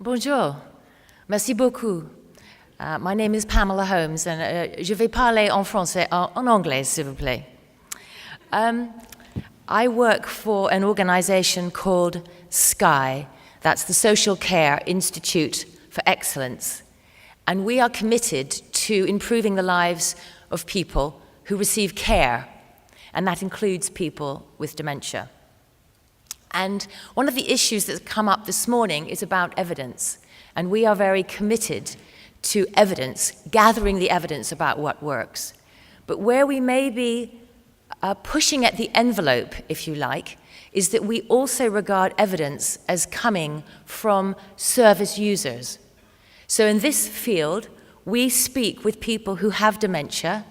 Bonjour, merci beaucoup. My name is Pamela Holmes and je vais parler en français, en anglais, s'il vous plaît. I work for an organization called SKY, that's the Social Care Institute for Excellence, and we are committed to improving the lives of people who receive care, and that includes people with dementia. And one of the issues that's come up this morning is about evidence, and we are very committed to evidence, gathering the evidence about what works. But where we may be pushing at the envelope, if you like, is that we also regard evidence as coming from service users. So in this field, we speak with people who have dementia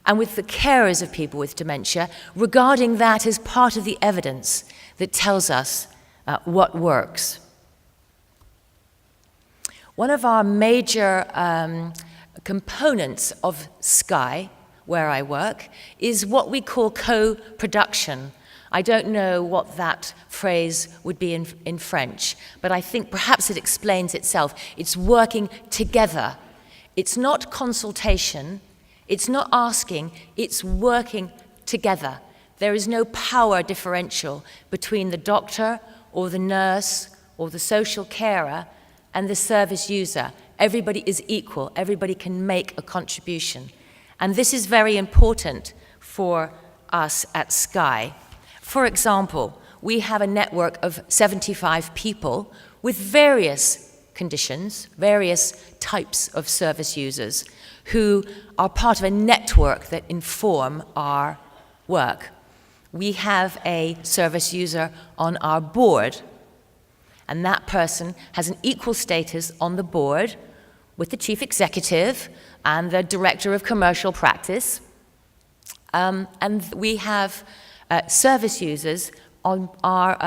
and with the carers of people with dementia, regarding that as part of the evidence that tells us what works. One of our major components of SKY, where I work, is what we call co-production. I don't know what that phrase would be in French, but I think perhaps it explains itself. It's working together. It's not consultation, it's not asking, it's working together. There is no power differential between the doctor or the nurse or the social carer and the service user. Everybody is equal, everybody can make a contribution. And this is very important for us at SKY. For example, we have a network of 75 people with various conditions, various types of service users who are part of a network that inform our work. We have a service user on our board, and that person has an equal status on the board with the chief executive and the director of commercial practice. And we have service users on our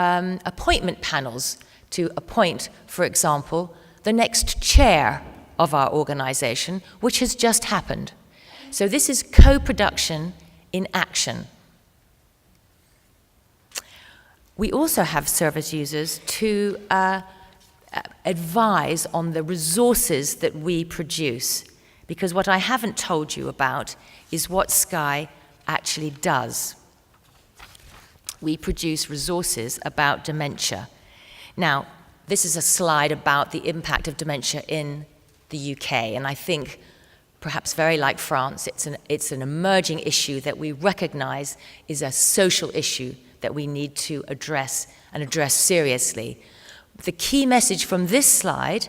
appointment panels to appoint, for example, the next chair of our organization, which has just happened. So this is co-production in action. We also have service users to advise on the resources that we produce, because what I haven't told you about is what SKY actually does. We produce resources about dementia. Now, this is a slide about the impact of dementia in the UK, and I think, perhaps very like France, it's an emerging issue that we recognize is a social issue that we need to address and address seriously. The key message from this slide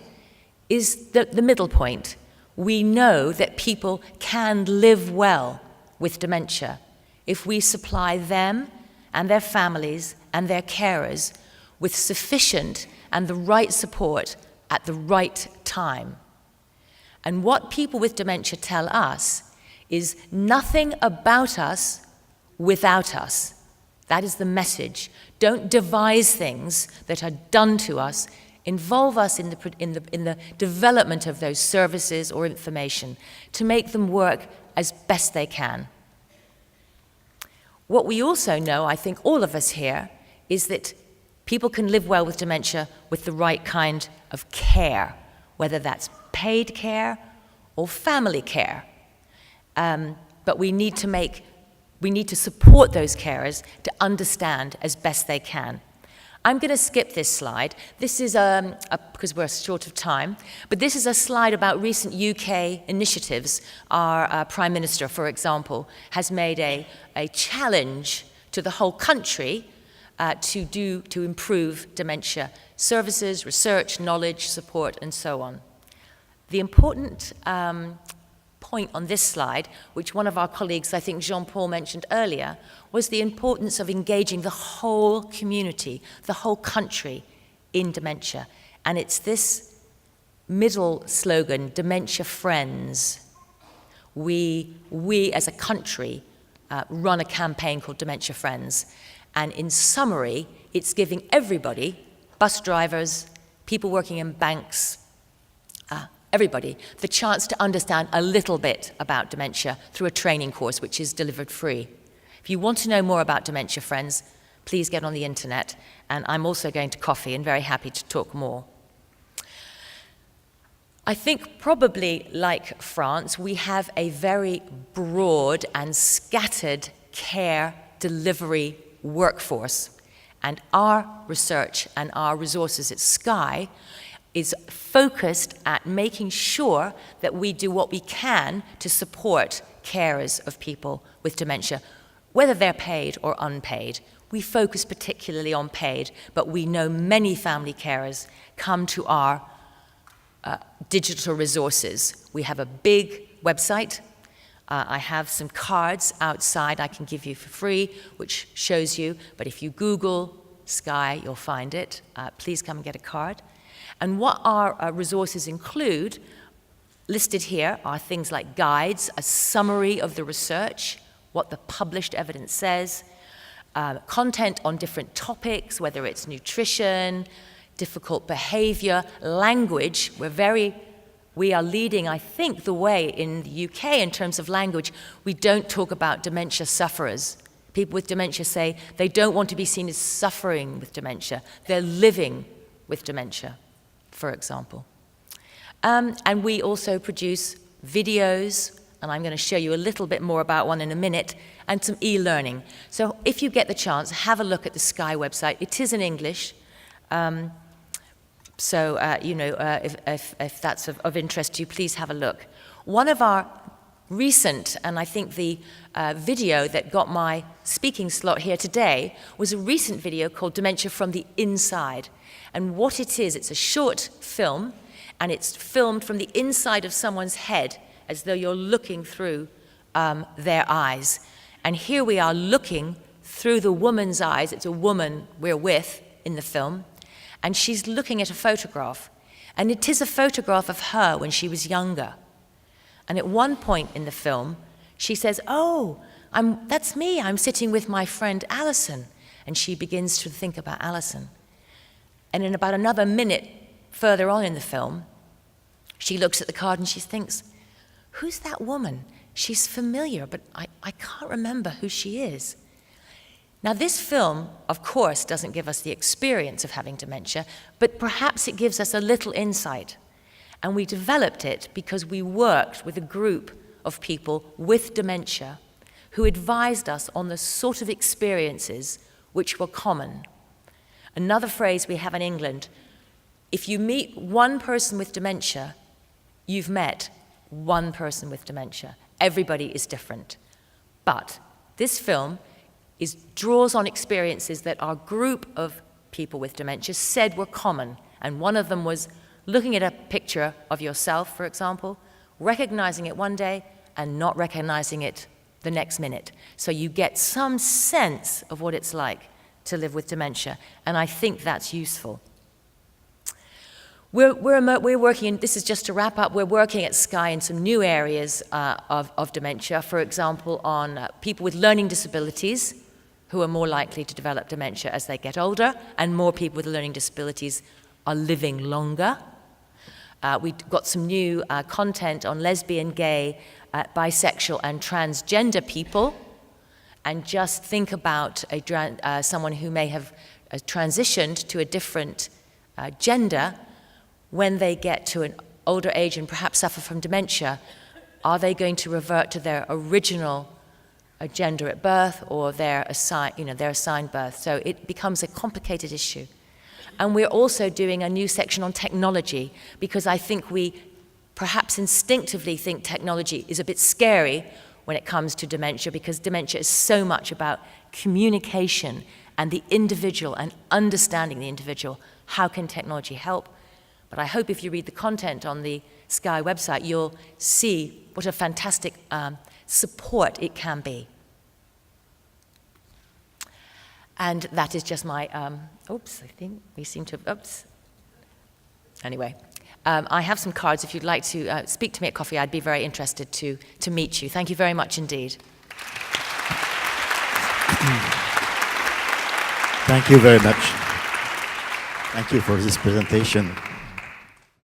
is the middle point. We know that people can live well with dementia if we supply them and their families and their carers with sufficient and the right support at the right time. And what people with dementia tell us is nothing about us without us. That is the message. Don't devise things that are done to us. Involve us in the development of those services or information to make them work as best they can. What we also know, I think all of us here, is that people can live well with dementia with the right kind of care, whether that's paid care or family care. But we need to support those carers to understand as best they can. I'm going to skip this slide. This is, because we're short of time, but this is a slide about recent UK initiatives. Our Prime Minister, for example, has made a challenge to the whole country to improve dementia services, research, knowledge, support, and so on. The important point on this slide, which one of our colleagues, I think Jean-Paul mentioned earlier, was the importance of engaging the whole community, the whole country in dementia. And it's this middle slogan, Dementia Friends. We as a country run a campaign called Dementia Friends. And in summary, it's giving everybody, bus drivers, people working in banks, everybody, the chance to understand a little bit about dementia through a training course which is delivered free. If you want to know more about Dementia Friends, please get on the internet, and I'm also going to coffee and very happy to talk more. I think probably like France, we have a very broad and scattered care delivery workforce. And our research and our resources at Sky is focused at making sure that we do what we can to support carers of people with dementia, whether they're paid or unpaid. We focus particularly on paid, but we know many family carers come to our digital resources. We have a big website. I have some cards outside I can give you for free, which shows you, but if you Google Sky, you'll find it. Please come and get a card. And what our resources include, listed here, are things like guides, a summary of the research, what the published evidence says, content on different topics, whether it's nutrition, difficult behavior, language. We are leading, I think, the way in the UK in terms of language. We don't talk about dementia sufferers. People with dementia say they don't want to be seen as suffering with dementia. They're living with dementia, for example. And we also produce videos, and I'm going to show you a little bit more about one in a minute, and some e-learning. So if you get the chance, have a look at the Sky website. It is in English. If that's of interest to you, please have a look. One of our recent, and I think the video that got my speaking slot here today, was a recent video called Dementia from the Inside. And what it is, it's a short film, and it's filmed from the inside of someone's head, as though you're looking through their eyes. And here we are looking through the woman's eyes. It's a woman we're with in the film. And she's looking at a photograph. And it is a photograph of her when she was younger. And at one point in the film, she says, "Oh, that's me. I'm sitting with my friend Alison." And she begins to think about Alison. And in about another minute further on in the film, she looks at the card and she thinks, "Who's that woman? She's familiar, but I can't remember who she is." Now, this film, of course, doesn't give us the experience of having dementia, but perhaps it gives us a little insight. And we developed it because we worked with a group of people with dementia who advised us on the sort of experiences which were common. Another phrase we have in England, if you meet one person with dementia, you've met one person with dementia. Everybody is different. But this film draws on experiences that our group of people with dementia said were common. And one of them was looking at a picture of yourself, for example, recognizing it one day and not recognizing it the next minute. So you get some sense of what it's like to live with dementia. And I think that's useful. We're working, this is just to wrap up, we're working at Sky in some new areas of dementia, for example, on people with learning disabilities who are more likely to develop dementia as they get older, and more people with learning disabilities are living longer. We've got some new content on lesbian, gay, bisexual, and transgender people, and just think about someone who may have transitioned to a different gender. When they get to an older age and perhaps suffer from dementia, are they going to revert to their original gender at birth or their assigned birth? So it becomes a complicated issue. And we're also doing a new section on technology, because I think we perhaps instinctively think technology is a bit scary when it comes to dementia, because dementia is so much about communication and the individual and understanding the individual. How can technology help? But I hope if you read the content on the Sky website, you'll see what a fantastic support it can be. And that is just my, I think we seem to have, Anyway, I have some cards. If you'd like to speak to me at coffee, I'd be very interested to meet you. Thank you very much indeed. Thank you very much. Thank you for this presentation.